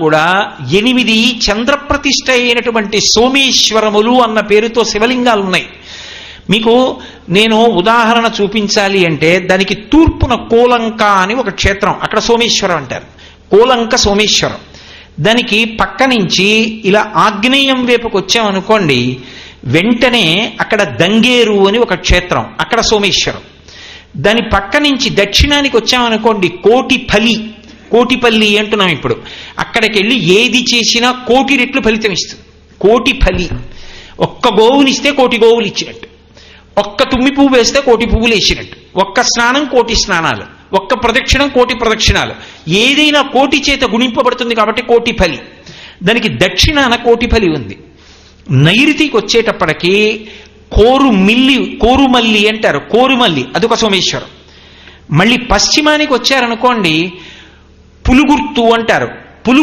కూడా 8 చంద్రప్రతిష్ఠ అయినటువంటి సోమేశ్వరములు అన్న పేరుతో శివలింగాలు ఉన్నాయి. మీకు నేను ఉదాహరణ చూపించాలి అంటే దానికి తూర్పున కోలంక అని ఒక క్షేత్రం, అక్కడ సోమేశ్వరం అంటారు. కోలంక సోమేశ్వరం. దానికి పక్క నుంచి ఇలా ఆగ్నేయం వైపుకి వచ్చామనుకోండి, వెంటనే అక్కడ దంగేరు అని ఒక క్షేత్రం, అక్కడ సోమేశ్వరం. దాని పక్క నుంచి దక్షిణానికి వచ్చామనుకోండి, కోటిపల్లి అంటున్నాం ఇప్పుడు. అక్కడికి వెళ్ళి ఏది చేసినా 1,000,000 రెట్లు ఫలితం ఇస్తుంది. కోటిపల్లి. ఒక్క గోవునిస్తే 1,000,000 గోవులు ఇచ్చినట్టు, ఒక్క తుమ్మి పువ్వు వేస్తే 1,000,000 పువ్వులు వేసినట్టు, ఒక్క స్నానం 1,000,000 స్నానాలు, ఒక్క ప్రదక్షిణం 1,000,000 ప్రదక్షిణాలు. ఏదైనా 1,000,000 చేత గుణింపబడుతుంది కాబట్టి కోటిపల్లి. దానికి దక్షిణాన 1,000,000 ఉంది. నైరుతికి వచ్చేటప్పటికి కోరుమల్లి అంటారు, కోరుమల్లి, అదొక సోమేశ్వరం. మళ్ళీ పశ్చిమానికి వచ్చారనుకోండి, పులుగుర్తు అంటారు,